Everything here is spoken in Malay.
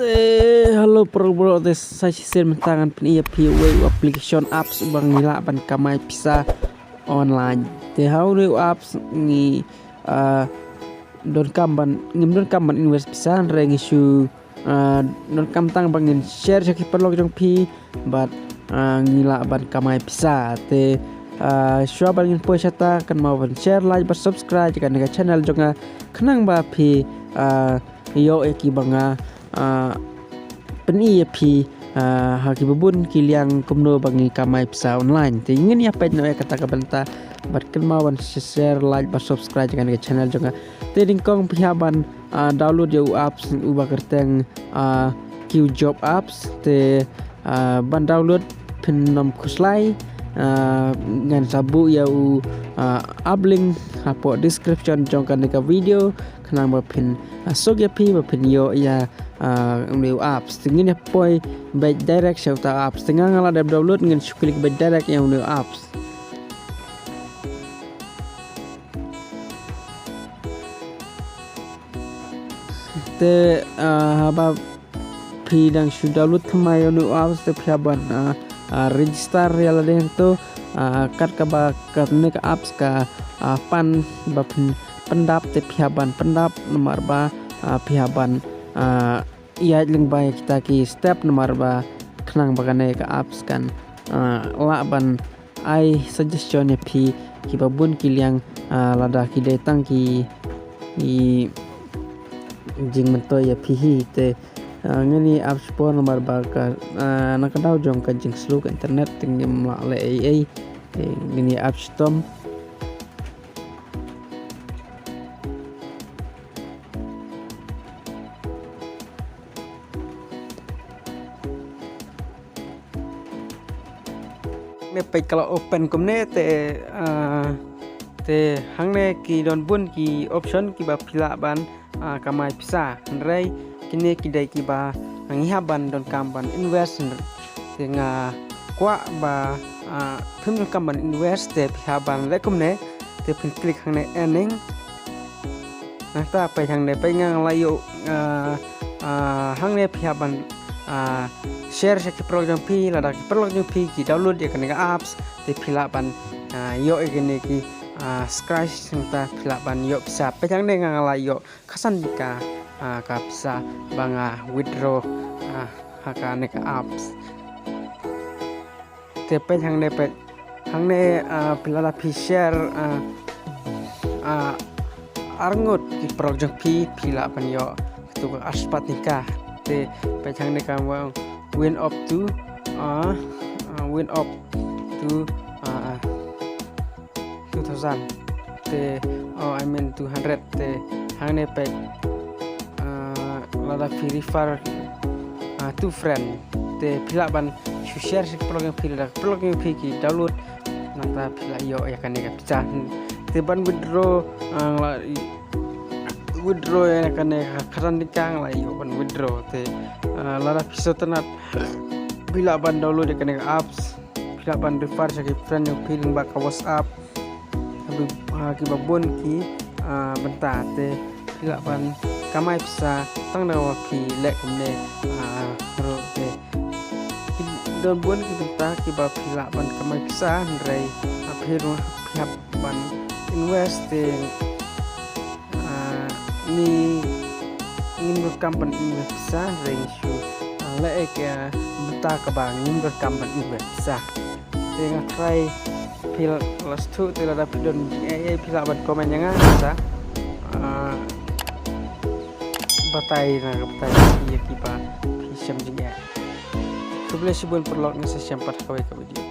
Halo bro, saya share mentangan PIP application apps bang nila ban kamay bisa online. How do apps ni don kamban invest bisa reng isu don kam tang bangin share sa kiperlog jong pi but ngila ban kamay bisa shua bangin po syata kan mau ban share like ban subscribe kan nega channel jonga kenang ba pi yo eki banga PIP haki bubun kiliang kumno bangi kamay bisa online. Ingin ya page na kata kabanta barkan mawan share like ba subscribe kan ke channel jonga. Dingkong pihaban download yo apps uba kerteng Q job apps ban download pin nom kuslai ngan sabu ya uplink hapo description jongkan deka video kenang bapin sogyapi bapin yo ya new apps tingin ya poi by direct shauta apps tinggal ngala download ngan klik by direct yang new apps haba pidang sudah download kemai new apps pihaban register ya ladeh tu kat ka nek apps ka pan bapin pendap pihaban pendap nomor ba pihaban iya lengbai kita ki step nomor ba kenang bagane ka apps kan laban ai suggestion pi ki babun kiliang lada ki datang ki jing mentoy ya pi te ngani apps po nomor ba ka nakadaw jong ka jing sluk internet tingim la le ai ngani apps tom page kalau open kumne te hangne ki don bun ki option ki ba pila ban kamay bisa nrai kini kidai ki ba ngihaban don kamban invest te nga kwa ba phim kamban invest te pihaban le kumne te pin klik hangne earning nah ta pe hangne pe ngang layo hangne pihaban share sa program pi lada program pi ki download ya kan apps te pilaban yo egene ki scratch ta pilaban yo bisa pejang ne ngala yo kasan dika ka bisa banga withdraw haka ne apps te pejang ne pe hang ne pilala pi share arngot ki program pi pilaban yo tu aspat nikah te pejang ne kan win up to 2000 te I mean 200 te hang ne pe lada refer to friend te pila ban share program pila ki download nata pila yo ya kan ne pecah te ban withdraw ya kan ne karan dikang la yo ban withdraw te lada piso tenat bila ban download ya kan apps bila ban refer sa friend yung feeling ba ka WhatsApp ki babon ki benta te bila ban kamay bisa tang dawa ki lek kumne ro te don bon ki benta ki ba bila ban kamay bisa ndrai aphiru phap ban investing ni ingin berkampan bisa ratio le ke buta ka bang ingin berkampan bisa dengan try pil plus 2 tidak dapat don pila ban komen yang bisa batai iya kipa pisam juga. Sebelah sibun perlok ni sesiam 4 kawai ke video.